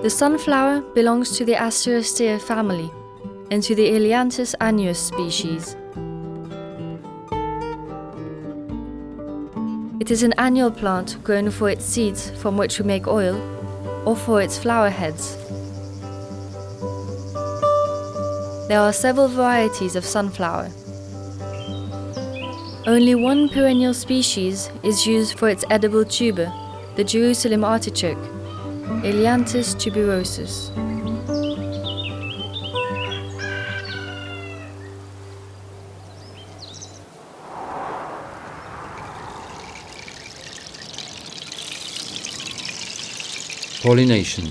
The sunflower belongs to the Asteraceae family and to the Elianthus annuus species. It is an annual plant grown for its seeds from which we make oil, or for its flower heads. There are several varieties of sunflower. Only one perennial species is used for its edible tuber, the Jerusalem artichoke, Elianthus tuberosus. Pollination.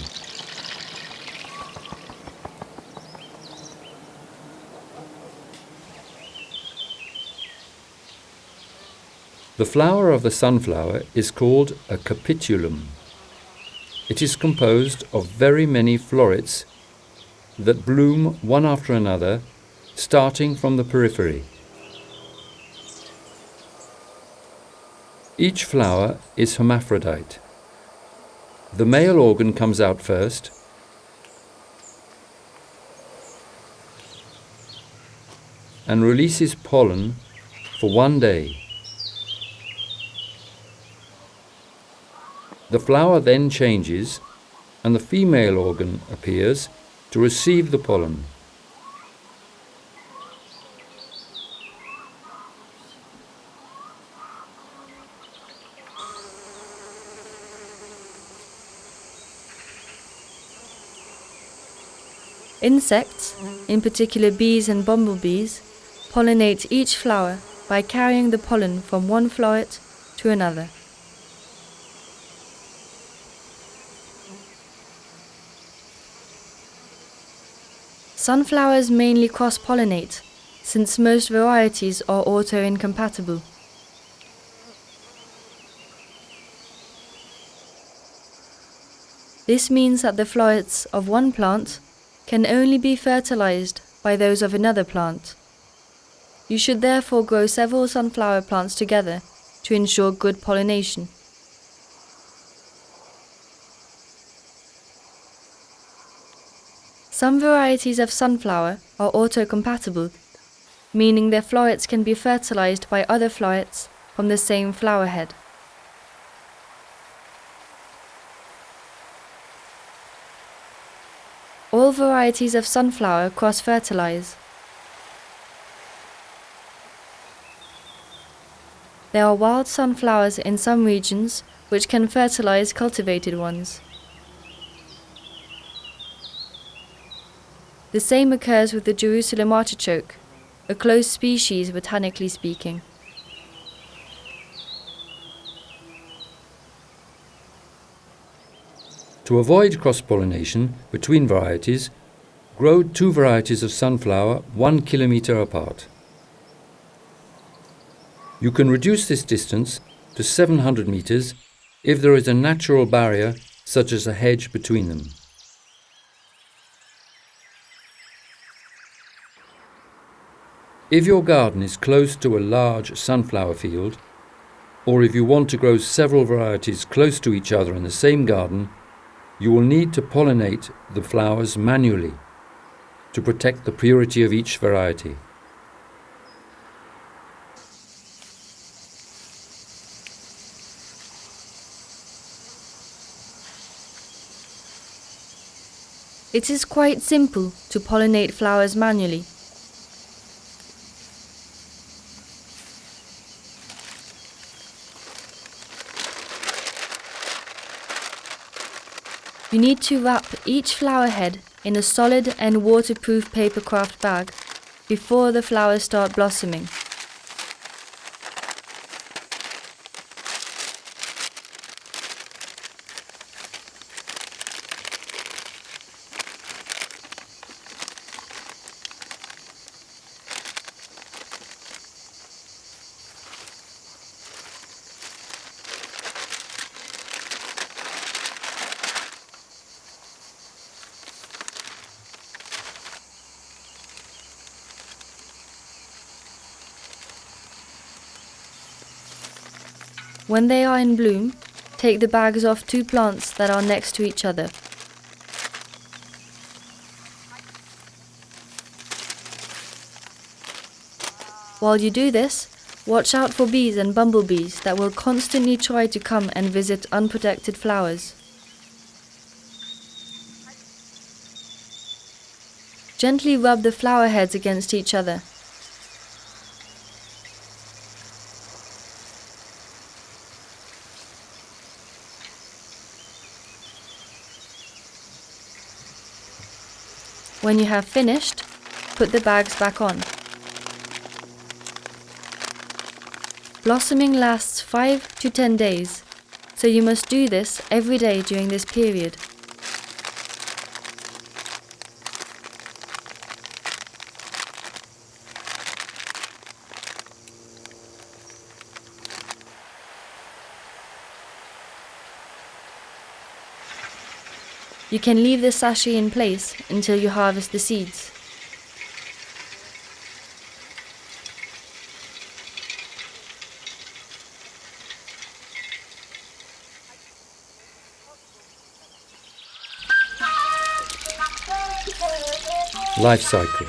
The flower of the sunflower is called a capitulum. It is composed of very many florets that bloom one after another, starting from the periphery. Each flower is hermaphrodite. The male organ comes out first, and releases pollen for one day. The flower then changes, and the female organ appears to receive the pollen. Insects, in particular bees and bumblebees, pollinate each flower by carrying the pollen from one floret to another. Sunflowers mainly cross-pollinate, since most varieties are auto-incompatible. This means that the florets of one plant can only be fertilized by those of another plant. You should therefore grow several sunflower plants together to ensure good pollination. Some varieties of sunflower are autocompatible, meaning their florets can be fertilized by other florets from the same flower head. All varieties of sunflower cross-fertilize. There are wild sunflowers in some regions which can fertilize cultivated ones. The same occurs with the Jerusalem artichoke, a close species botanically speaking. To avoid cross-pollination between varieties, grow two varieties of sunflower 1 kilometer apart. You can reduce this distance to 700 meters if there is a natural barrier such as a hedge between them. If your garden is close to a large sunflower field, or if you want to grow several varieties close to each other in the same garden, you will need to pollinate the flowers manually to protect the purity of each variety. It is quite simple to pollinate flowers manually. You need to wrap each flower head in a solid and waterproof paper craft bag before the flowers start blossoming. When they are in bloom, take the bags off two plants that are next to each other. While you do this, watch out for bees and bumblebees that will constantly try to come and visit unprotected flowers. Gently rub the flower heads against each other. When you have finished, put the bags back on. Blossoming lasts 5 to 10 days, so you must do this every day during this period. You can leave the sachet in place until you harvest the seeds. Life cycle.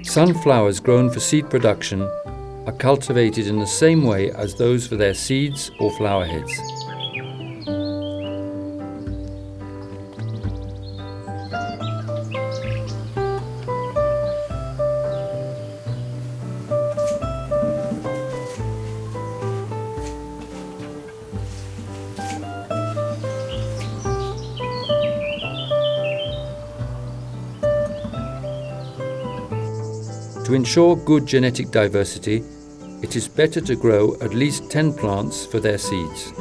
Sunflowers grown for seed production are cultivated in the same way as those for their seeds or flower heads. To ensure good genetic diversity, it is better to grow at least 10 plants for their seeds.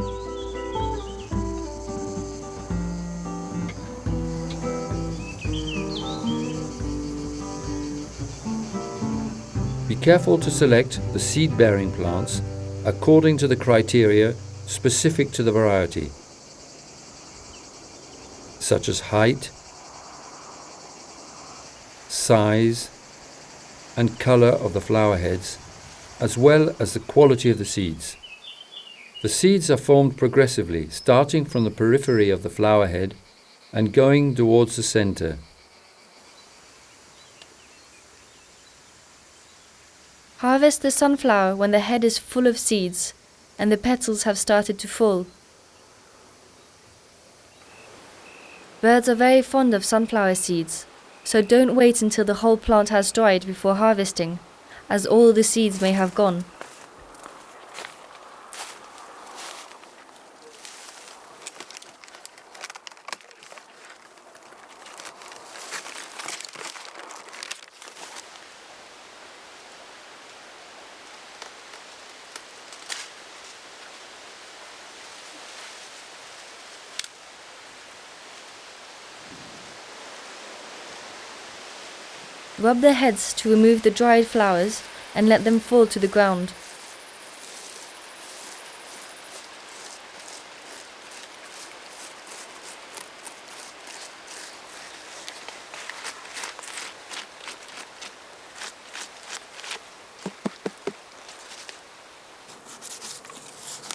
Be careful to select the seed-bearing plants according to the criteria specific to the variety, such as height, size, and colour of the flower heads, as well as the quality of the seeds. The seeds are formed progressively, starting from the periphery of the flower head and going towards the centre. Harvest the sunflower when the head is full of seeds and the petals have started to fall. Birds are very fond of sunflower seeds, so don't wait until the whole plant has dried before harvesting, as all the seeds may have gone. Rub the heads to remove the dried flowers and let them fall to the ground.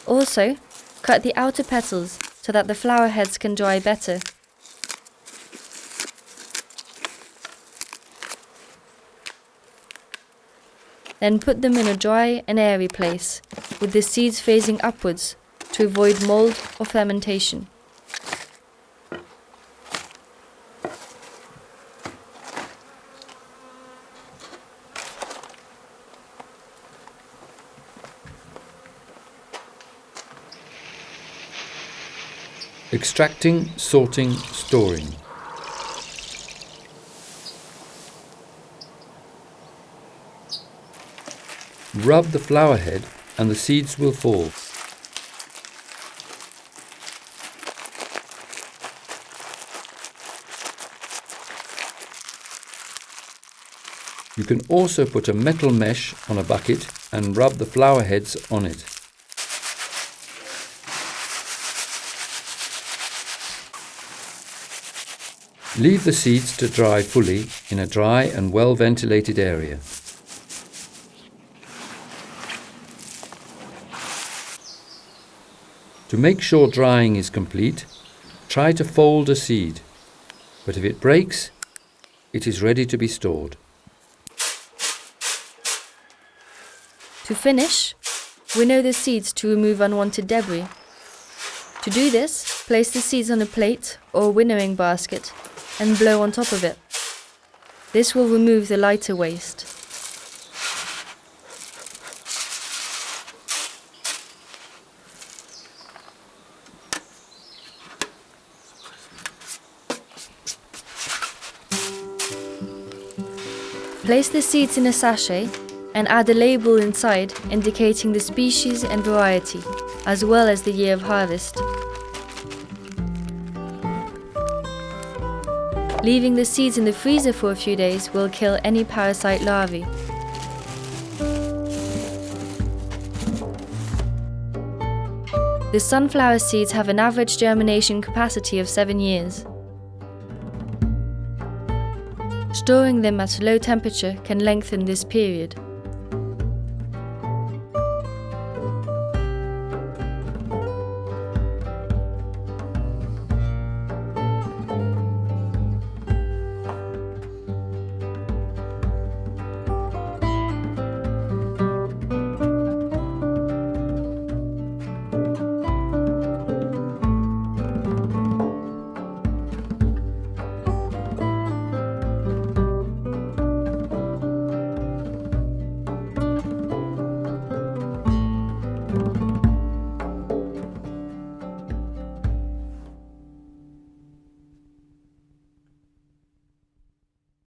Also, cut the outer petals so that the flower heads can dry better. Then put them in a dry and airy place, with the seeds facing upwards to avoid mold or fermentation. Extracting, sorting, storing. Rub the flower head and the seeds will fall. You can also put a metal mesh on a bucket and rub the flower heads on it. Leave the seeds to dry fully in a dry and well-ventilated area. To make sure drying is complete, try to fold a seed, but if it breaks, it is ready to be stored. To finish, winnow the seeds to remove unwanted debris. To do this, place the seeds on a plate or a winnowing basket and blow on top of it. This will remove the lighter waste. Place the seeds in a sachet and add a label inside indicating the species and variety, as well as the year of harvest. Leaving the seeds in the freezer for a few days will kill any parasite larvae. The sunflower seeds have an average germination capacity of 7 years. Storing them at a low temperature can lengthen this period.